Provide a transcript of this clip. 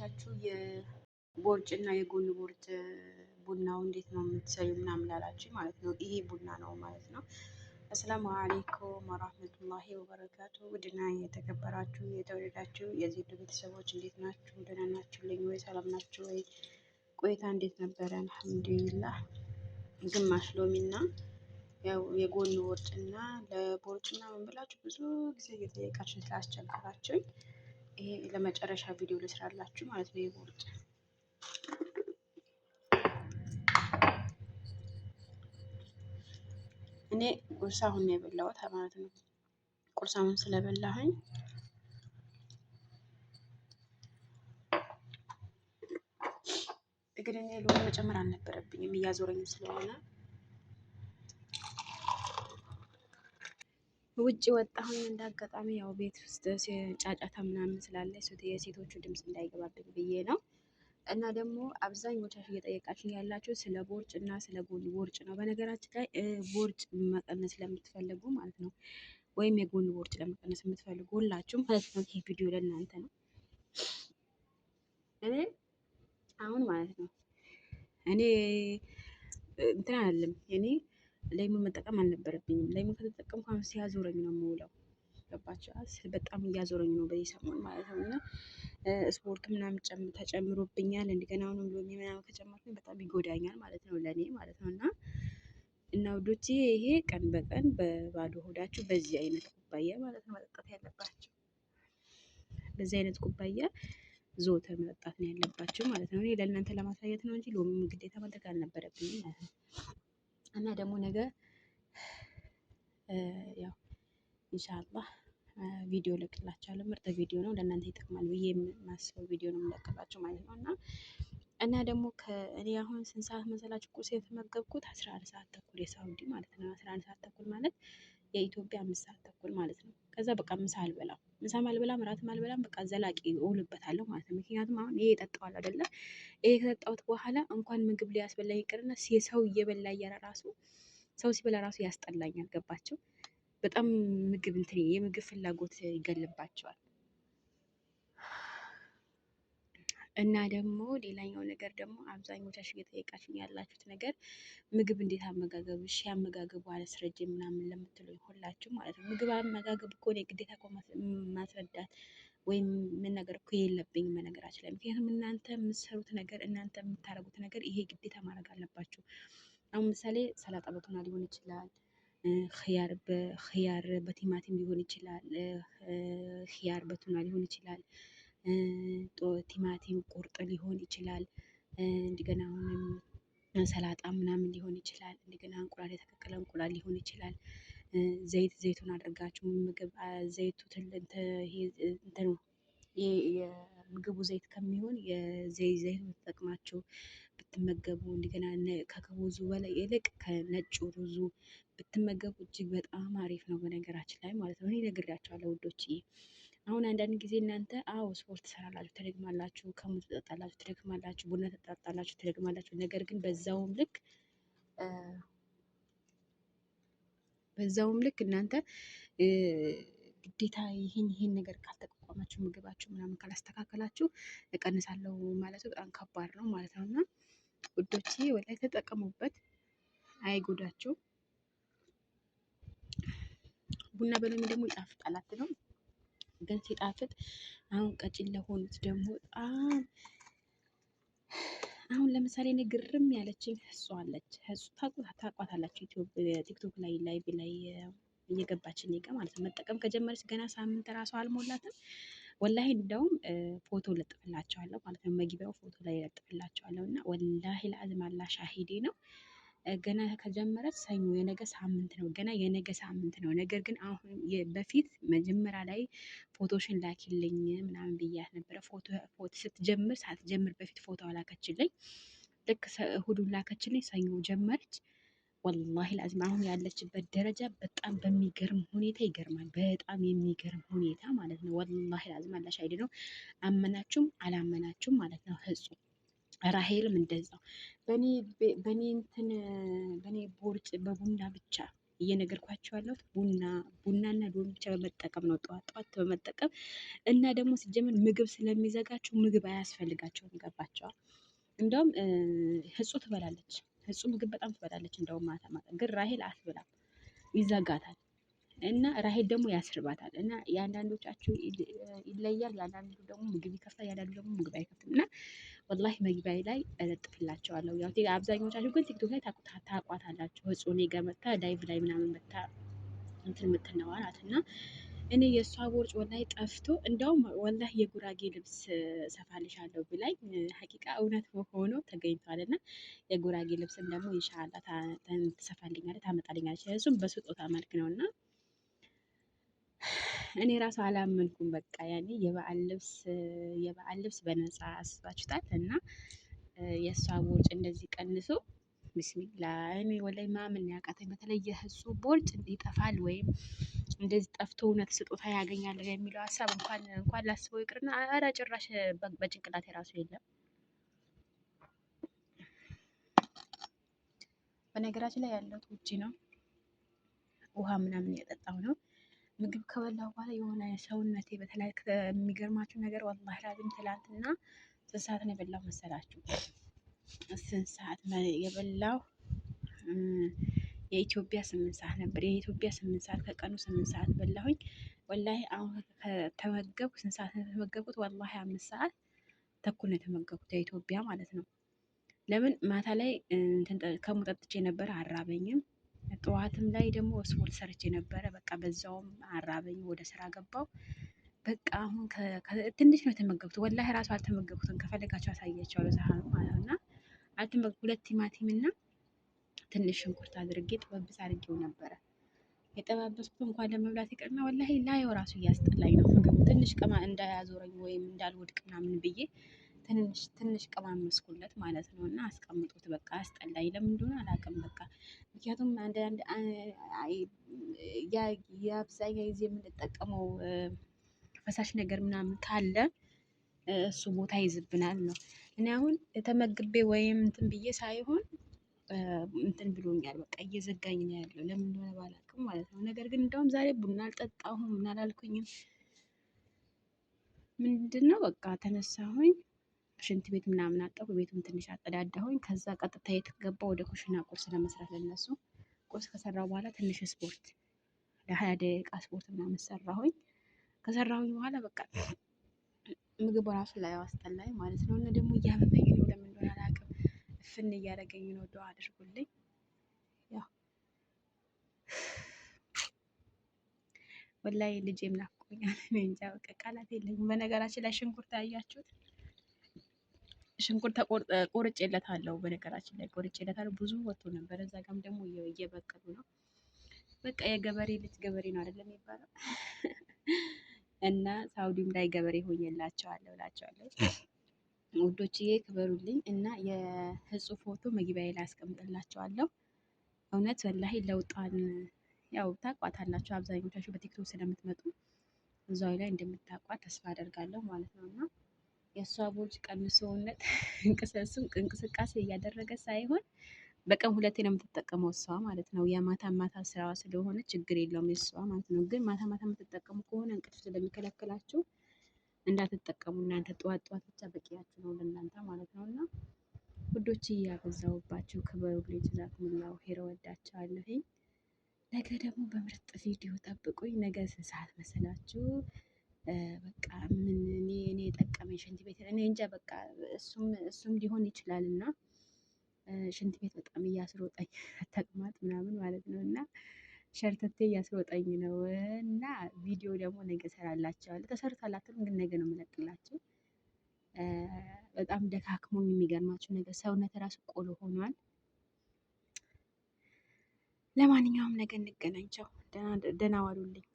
ብዙዎቻችሁ የቦርጭና የጎን ቦርጭ ቡናው እንዴት ነው የምትሰሪው ምናምን ላላችሁ ማለት ነው። ይሄ ቡና ነው ማለት ነው። አሰላሙ አለይኩም ወራህመቱላሂ ወበረካቱ። ውድና የተከበራችሁ የተወደዳችሁ የዜድ ቤተሰቦች እንዴት ናችሁ? ደህና ናችሁልኝ ወይ? ሰላም ናችሁ ወይ? ቆይታ እንዴት ነበረ? አልሐምዱሊላህ። ግማሽ ሎሚና ያው የጎን ቦርጭና ለቦርጭና ምን ብላችሁ ብዙ ጊዜ እየጠየቃችሁ ስላስቸገራችሁኝ ይሄ ለመጨረሻ ቪዲዮ ልስራላችሁ ማለት ነው። የቦርጭ እኔ ቁርስ አሁን ነው የበላሁት ማለት ነው። ቁርስ አሁን ስለበላሁኝ እንግዲህ እኔ ሎሚ መጨመር አልነበረብኝም እያዞረኝ ስለሆነ ውጭ ወጣሁኝ። እንዳጋጣሚ ያው ቤት ውስጥ ጫጫታ ምናምን ስላለ የሴቶቹ ድምፅ እንዳይገባብኝ ብዬ ነው። እና ደግሞ አብዛኞቻችሁ እየጠየቃችሁ ያላችሁ ስለ ቦርጭ እና ስለ ጎን ቦርጭ ነው። በነገራችን ላይ ቦርጭ መቀነስ ለምትፈልጉ ማለት ነው፣ ወይም የጎን ቦርጭ ለመቀነስ የምትፈልጉ ሁላችሁም ማለት ነው፣ ይሄ ቪዲዮ ለእናንተ ነው። እኔ አሁን ማለት ነው እኔ እንትን አይደለም እኔ ሌሙን መጠቀም አልነበረብኝም። ሌሙን ከተጠቀምኩ አሁን ሲያዞረኝ ነው የምውለው። ገባችሁ? በጣም እያዞረኝ ነው በዚህ ሰሞን ማለት ነው። እና ስፖርት ምናምን ተጨምሮብኛል። እንደገና አሁንም ሎሚ ምናምን ከጨመርኩኝ በጣም ይጎዳኛል ማለት ነው፣ ለእኔ ማለት ነው። እና ውዶቼ ይሄ ቀን በቀን በባዶ ሆዳችሁ በዚህ አይነት ኩባያ ማለት ነው መጠጣት ያለባችሁ። በዚህ አይነት ኩባያ ዘወትር መጠጣት ነው ያለባችሁ ማለት ነው። እኔ ለእናንተ ለማሳየት ነው እንጂ ሎሚ ግዴታ ማድረግ አልነበረብኝም ማለት ነው። እና ደግሞ ነገ ያው ኢንሻአላህ ቪዲዮ እለቅላችኋለሁ። ምርጥ ቪዲዮ ነው፣ ለእናንተ ይጠቅማል ብዬ የማስበው ቪዲዮ ነው የምለቅላችሁ ማለት ነው። እና ደግሞ እኔ አሁን ስንት ሰዓት መሰላችሁ ቁርስ የተመገብኩት? 11 ሰዓት ተኩል የሳውዲ ማለት ነው። 11 ሰዓት ተኩል ማለት የኢትዮጵያ 5 ሰዓት ተኩል ማለት ነው። ከዛ በቃ ምሳ አልበላም፣ ምሳም አልበላም፣ እራትም አልበላም። በቃ ዘላቂ እውልበታለሁ ማለት ነው። ምክንያቱም አሁን ይሄ የጠጣዋል አይደለ? ይሄ ከጠጣሁት በኋላ እንኳን ምግብ ሊያስበላኝ ይቅርና ሰው እየበላ እያለ ራሱ ሰው ሲበላ ራሱ ያስጠላኛል። ገባቸው? በጣም ምግብ እንትን የምግብ ፍላጎት ይገልባቸዋል። እና ደግሞ ሌላኛው ነገር ደግሞ አብዛኞቻችሁ እየጠየቃችሁ ያላችሁት ነገር ምግብ እንዴት አመጋገብ፣ እሺ አመጋገቡ አላስረጅ ምናምን ለምትሉ ሁላችሁ ማለት ነው። ምግብ አመጋገብ እኮ እኔ ግዴታ እኮ ማስረዳት ወይም መናገር እኮ የለብኝም በነገራችን ላይ። ምክንያቱም እናንተ የምትሰሩት ነገር፣ እናንተ የምታደርጉት ነገር ይሄ ግዴታ ማድረግ አለባችሁ። አሁን ምሳሌ ሰላጣ በቱና ሊሆን ይችላል፣ ኽያር በቲማቲም ሊሆን ይችላል፣ ኽያር በቱና ሊሆን ይችላል፣ ቲማቲም ቁርጥ ሊሆን ይችላል፣ እንደገና አሁንም ሰላጣ ምናምን ሊሆን ይችላል፣ እንደገና እንቁላል የተቀቀለ እንቁላል ሊሆን ይችላል። ዘይቱን አድርጋችሁ ምግብ ዘይቱ እንትኑ የምግቡ ዘይት ከሚሆን ዘይት ተጠቅማችሁ ብትመገቡ፣ እንደገና ከሩዙ በላይ ይልቅ ከነጩ ሩዙ ብትመገቡ እጅግ በጣም አሪፍ ነው በነገራችን ላይ ማለት ነው። እኔ ነግሬያቸዋለሁ ውዶችዬ። አሁን አንዳንድ ጊዜ እናንተ ስፖርት ትሰራላችሁ፣ ትደግማላችሁ፣ ከሙዝ ትጠጣላችሁ፣ ትደግማላችሁ፣ ቡና ትጠጣላችሁ፣ ትደግማላችሁ። ነገር ግን በዛውም ልክ እናንተ ግዴታ ይህን ነገር ካልተቋቋማችሁ፣ ምግባችሁ ምናምን ካላስተካከላችሁ እቀንሳለሁ ማለቱ በጣም ከባድ ነው ማለት ነው። እና ውዶቼ ወላይ ተጠቀሙበት፣ አይጎዳችሁ። ቡና በሎሚ ደግሞ ይጣፍጣል አትሉም? ግን ሲጣፍጥ አሁን ቀጭን ለሆኑት ደግሞ በጣም አሁን ለምሳሌ እኔ ግርም ያለችኝ ህጹ አለች። ህጹ ታቋታላችሁ፣ ቲክቶክ ላይ ላይቭ ላይ እየገባች እኔ ጋ ማለት ነው። መጠቀም ከጀመረች ገና ሳምንት ራሱ አልሞላትም። ወላሂ እንደውም ፎቶ ለጥፍላቸዋለሁ ማለት ነው። መግቢያው ፎቶ ላይ ለጥፍላቸዋለሁ እና ወላሂ ለአዝም አላ ሻሂዴ ነው። ገና ከጀመረች ሰኞ የነገ ሳምንት ነው፣ ገና የነገ ሳምንት ነው። ነገር ግን አሁን በፊት መጀመሪያ ላይ ፎቶሽን ላኪልኝ ምናምን ብያት ነበረ። ፎቶ ሳትጀምር በፊት ፎቶ አላከችልኝ። ልክ እሁዱን ላከችልኝ፣ ሰኞ ጀመረች። ወላሂ ላዚም አሁን ያለችበት ደረጃ በጣም በሚገርም ሁኔታ ይገርማል። በጣም የሚገርም ሁኔታ ማለት ነው። ወላሂ ላዚም አላሽ አይዲ ነው። አመናችሁም አላመናችሁም ማለት ነው። ህጹ ራሄልም እንደዛው በእኔ ቦርጭ በቡና ብቻ እየነገርኳቸው ያለሁት ቡናና ሎሚ ብቻ በመጠቀም ነው፣ ጠዋት ጠዋት በመጠቀም እና ደግሞ ሲጀምር ምግብ ስለሚዘጋቸው ምግብ አያስፈልጋቸውም። ገባቸዋል። እንደውም ህጹ ትበላለች፣ ህጹ ምግብ በጣም ትበላለች። እንደውም ማታ ማታ ግን ራሄል አትበላም፣ ይዘጋታል። እና ራሄል ደግሞ ያስርባታል። እና የአንዳንዶቻችሁ ይለያል። የአንዳንዱ ደግሞ ምግብ ይከፍታል፣ የአንዳንዱ ደግሞ ምግብ አይከፍትም። እና ወላሂ መግቢያ ላይ እለጥፍላቸዋለሁ። ያው አብዛኞቻችሁ ግን ቲክቶክ ላይ ታቋታላችሁ። ህጹኔ ጋር መታ ዳይቭ ላይ ምናምን መታ እንትን የምትነዋናት እና እኔ የእሷ ቦርጭ ወላሂ ጠፍቶ እንደውም ወላሂ የጉራጌ ልብስ ሰፋልሻለሁ ብላኝ ሀቂቃ እውነት ሆኖ ተገኝቷል። እና የጉራጌ ልብስም ደግሞ ኢንሻላህ ትሰፋልኛለች፣ ታመጣልኛለች። እሱም በስጦታ መልክ ነው እና እኔ ራሱ አላመንኩም። በቃ ያኔ የበዓል ልብስ በነፃ አስባችሁታል። እና የእሷ ቦርጭ እንደዚህ ቀንሶ ቢስሚላ እኔ ወላይ ማመን ያቃተኝ። በተለይ የህጹ ቦርጭ ይጠፋል ወይም እንደዚህ ጠፍቶ እውነት ስጦታ ያገኛል የሚለው ሀሳብ እንኳን ላስበው ይቅርና ኧረ ጭራሽ በጭንቅላት የራሱ የለም። በነገራችን ላይ ያለሁት ውጪ ነው። ውሃ ምናምን እየጠጣሁ ነው። ምግብ ከበላሁ በኋላ የሆነ ሰውነቴ በተለይ ከሚገርማችሁ ነገር ወላሂ ላዚም ትላንትና ስንት ሰዓት ነው የበላሁ መሰላችሁ? ስንት ሰዓት የበላሁ? የኢትዮጵያ 8 ሰዓት ነበር። የኢትዮጵያ 8 ሰዓት ከቀኑ 8 ሰዓት በላሁኝ። ወላሂ አሁን ተመገብኩ። ስንት ሰዓት ነው የተመገብኩት? ወላሂ 5 ሰዓት ተኩል ነው የተመገብኩት የኢትዮጵያ ማለት ነው። ለምን ማታ ላይ ከሙጠጥቼ ነበረ አራበኝም። ጠዋትም ላይ ደግሞ ስፖርት ሰርቼ ነበረ። በቃ በዛውም አራበኝ፣ ወደ ስራ ገባው። በቃ አሁን ትንሽ ነው የተመገብኩት። ወላሂ ራሱ አልተመገብኩትም። ከፈለጋቸው አሳያቸዋለሁ ሳህኑ ማለት ነው። እና አልተመገብኩት። 2 ቲማቲም እና ትንሽ ሽንኩርት አድርጌ ጥበብስ አድርጌው ነበረ። የጠባበስኩት እንኳን ለመብላት ይቅርና ወላሂ ላየው ራሱ እያስጠላኝ ነው ምግቡ። ትንሽ ቅማ እንዳያዞረኝ ወይም እንዳልወድቅ ምናምን ብዬ ትንሽ ቀማመስኩለት ማለት ነው። እና አስቀምጡት በቃ አስጠላኝ። ለምን እንደሆነ አላውቅም። በቃ ምክንያቱም አንዳንድ የአብዛኛ ጊዜ የምንጠቀመው ፈሳሽ ነገር ምናምን ካለ እሱ ቦታ ይዝብናል ነው። እኔ አሁን ተመግቤ ወይም እንትን ብዬ ሳይሆን እንትን ብሎኛል። በቃ እየዘጋኝ ነው ያለው፣ ለምን እንደሆነ ባላውቅም ማለት ነው። ነገር ግን እንደውም ዛሬ ቡና አልጠጣሁም፣ ምን አላልኩኝም። ምንድን ነው በቃ ተነሳሁኝ፣ ሽንት ቤት ምናምን አጠብኩ፣ ቤቱን ትንሽ አጸዳዳሁኝ። ከዛ ቀጥታ የተገባ ወደ ኩሽና ቁርስ ለመስራት ለነሱ ቁርስ ከሰራሁ በኋላ ትንሽ ስፖርት ለ20 ደቂቃ ስፖርት ምናምን ሰራሁኝ። ከሰራሁኝ በኋላ በቃ ምግብ ራሱ ላይ አስጠላኝ ማለት ነው። እና ደግሞ እያመመኝ ነው፣ ለምን እንደሆነ አላውቅም። እፍን እያደረገኝ ነው። ዱአ አድርጉልኝ። ያው ወላሂ ልጄም ናፍቆኛል። እኔ እንጃ በቃ ቃላት የለኝም። በነገራችን ላይ ሽንኩርት አያችሁት? ሽንኩርት ቆርጬለታለሁ። በነገራችን ላይ ቆርጬለታለሁ። ብዙ ወጥቶ ነበር። እዛ ጋም ደግሞ እየበቀሉ ነው። በቃ የገበሬ ልጅ ገበሬ ነው አይደለም የሚባለው? እና ሳውዲም ላይ ገበሬ ሆኜላቸዋለሁ እላቸዋለሁ። ውዶችዬ ክበሩልኝ። እና የህጹ ፎቶ መግቢያ ላይ አስቀምጥላቸዋለሁ። እውነት ወላሂ ለውጧን ያው ታቋታላችሁ አብዛኞቻችሁ በቲክቶክ ስለምትመጡ እዛው ላይ እንደምታቋት ተስፋ አደርጋለሁ ማለት ነው። እና የእሷ ቦርጭ ቀንሶነት እንቅስቃሴ እያደረገ ሳይሆን በቀን 2 ነው የምትጠቀመው እሷ ማለት ነው። የማታ ማታ ስራዋ ስለሆነ ችግር የለውም የእሷ ማለት ነው። ግን ማታ ማታ የምትጠቀሙ ከሆነ እንቅልፍ ስለሚከለክላችሁ እንዳትጠቀሙ እናንተ። ጠዋት ጠዋት ብቻ በቂያችሁ ነው ለእናንተ ማለት ነው። እና ውዶች እያበዛውባችሁ ክበሩልኝ። ጀዛኩሙላሁ ኸይር፣ ወዳችኋለሁ። ነገ ደግሞ በምርጥ ቪዲዮ ጠብቁኝ። ነገ ስንት ሰዓት መሰላችሁ? በቃ እኔ የጠቀመኝ ሽንት ቤት እኔ እንጃ በቃ እሱም ሊሆን ይችላል። እና ሽንት ቤት በጣም እያስሮጠኝ ተቅማጥ ምናምን ማለት ነው። እና ሸርተቴ እያስሮጠኝ ነው። እና ቪዲዮ ደግሞ ነገ እሰራላችኋለሁ። ተሰርቷል አትሉም? ግን ነገ ነው የምለቅላችሁ። በጣም ደካክሞኝ የሚገርማችሁ ነገር ሰውነት ራሱ ቆሎ ሆኗል። ለማንኛውም ነገ እንገናኝ። ቻው፣ ደህና ዋሉልኝ።